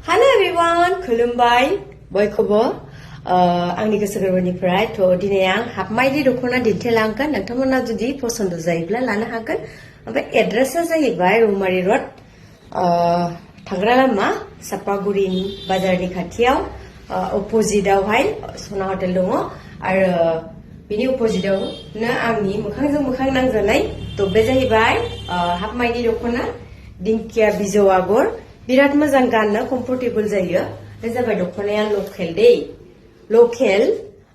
Hello everyone, खुलुमबाय बयखौबो आंनि गोसो गोरबोनिफ्राय थ' दिनै आं हाबमायनि दख'ना दिन्थिलांगोन नोंथांमोना जुदि पसन्द जायोब्ला लानो हागोन ओमफ्राय एड्रेसा जाहैबाय रौमारि रड थांग्रा लामा सापागुरिनि बाजारनि खाथियाव अपोजिटआवहाय सना हटेल दङ आरो बिनि अपोजिटआवनो आंनि मोखांजों मोखां नांजानाय थ' बे जाहैबाय हाबमायनि दख'ना दिंखिया बिजौ आगर बिराद मोजां गाननो कम्फर्टेबल जायो बे जाबाय दख'नाया लकेल दै लकेल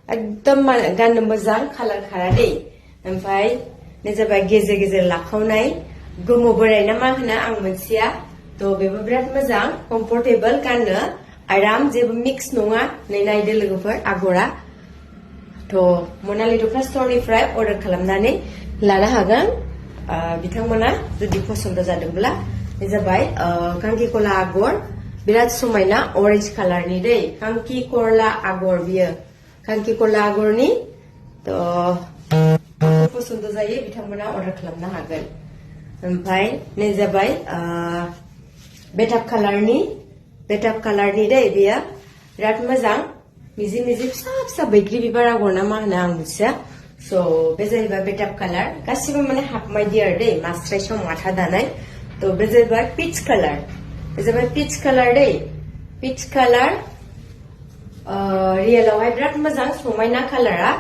एकदम गाननो मोजां कालार खारा दै ओमफ्राय बे जाबाय गेजेर गेजेर लाखावनाय गोमो बोराय ना मा होनो आं मोनथिया थ' बेबो बिराद मोजां कम्फर्टेबल गाननो आराम जेबो मिक्स नङा नै नायदो लोगोफोर आगरा थ' मनालि दख'ना स्टरनिफ्राय अर्डार खालामनानै लानो हागोन बिथांमोना जुदि पसन्द जादोंब्ला बे जाबाय खांखिखला आगर बिराद समायना ऑरेंज कालारनि दै खांखिखला आगर बियो खांखिखला आगरनि थ' पसन्द जायो बिथांमोना अर्डार खालामनो हागोन ओमफ्राय नै जाबाय बेटाब कालारनि दै बियो बिराद मोजां मिजि मिजि फिसा फिसा बैग्रि बिबार आगर ना मा होनो आं मिथिया स' बे जाहैबाय बेटाब कालार गासिबो माने हाबमायदि आरो दै मास्राइसआव माथा दानाय तो बे जाहैबाय पिच कालार बे जाबाय पिच कालार दै पिच कालार रियेलावहाय बिराद मोजां समायना कालारा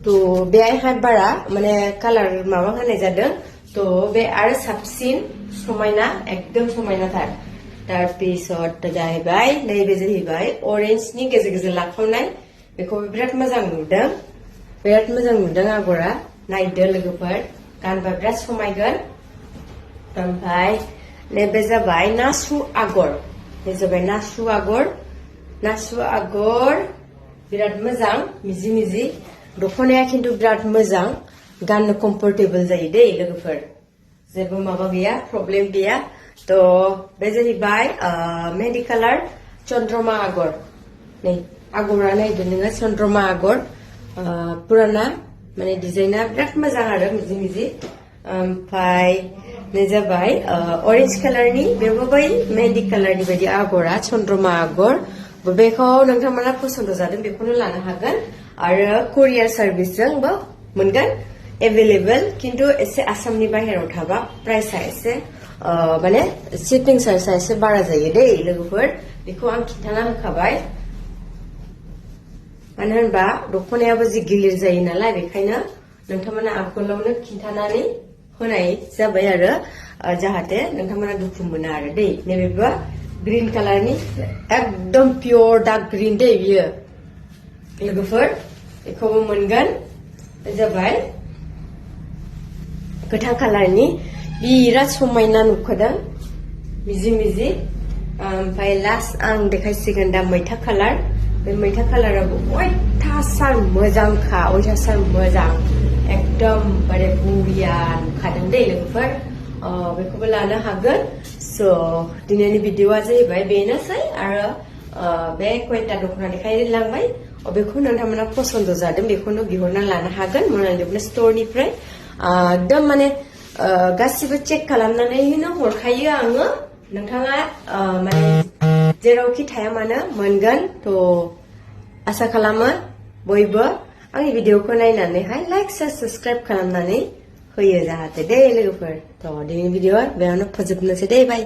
तो बेहाय बारा माने कालार माबा होनाय जादों तो बे आरो साबसिन समायना एकदम समायनाथार तार पिছত जाहैबाय नैबे जाहैबाय ऑरेंजनि गेजेर गेजेर लाखावनाय बेखौ बिराद मोजां नुदों आगरा नायदो लोगोफोर गानबा बिराद समायगोन ओमफ्राय नैबे जाबाय नासु आगर बे जाबाय नासु आगर बिराद मोजां मिजि मिजि दख'नाया खिन्थु बिराद मोजां गाननो कम्फर्टेबल जायो दै लोगोफोर जेबो माबा गैया प्रब्लेम गैया थ' बे जाहैबाय मेहेंदि कालार चन्द्रमा आगर नै आगरा नायदो नोङो चन्द्रमा आगर पुराना माने डिजाइना बिराद मोजां आरो मिजि मिजि ओमफ्राय नै जाबाय ऑरेंज कालारनि बेबो बै मेहेंदि कालारनि बायदि आगरा चन्द्रमा आगर बेखौ नोंथांमोना पसन्द जादों बेखौनो लानो हागोन आरो कुरियार सार्भिसजोंबो मोनगोन एभेलेबल खिन्थु एसे आसामनि बाहेराव थाबा प्राइसआ एसे माने शिपिं चार्जआ एसे बारा जायो दै लोगोफोर बेखौ आं खिन्थाना होखाबाय मानो होनबा दख'नायाबो जि गिलिर जायो नालाय बेखायनो नोंथांमोना आगोलावनो खिन्थानानै होनाय जाबाय आरो जाहाथे नोंथांमोना दुखु मोना आरो दै नैबेबो ग्रीन कालारनि एकदम पियर डार्क ग्रीन दै बियो लोगोफोर बेखौबो मोनगोन जाबाय गोथां कालारनि बिराद समायना नुखादों मिजि मिजि ओमफ्राय लास्ट आं देखायसिगोन दा मैथा कालार बे मैथा कालाराबो अयथासार मोजांखा अयथासार मोजां एकदम बारे बुरिया नुखादों दै लोगोफोर बेखौबो लानो हागोन स' दिनैनि भिडिअआ जाहैबाय बेनोसै आरो बे कयटा दख'ना देखायलांबाय बेखौ नोंथांमोना पसन्द जादों बेखौनो बिहरना लानो हागोन मनालि दख'ना स्टरनिफ्राय एकदम माने गासिबो चेक खालामनानैनो हरखायो आङो नोंथाङा माने जेरावखि थाया मानो मोनगोन थ' आसा खालामो बयबो आंनि भिडिअखौ नायनानैहाय लाइक शेयार साबस्क्राइब खालामनानै होयो जाहाथे दे लोगोफोर थ' दिनैनि भिडिअआ बेयावनो फोजोबनोसै दे बाय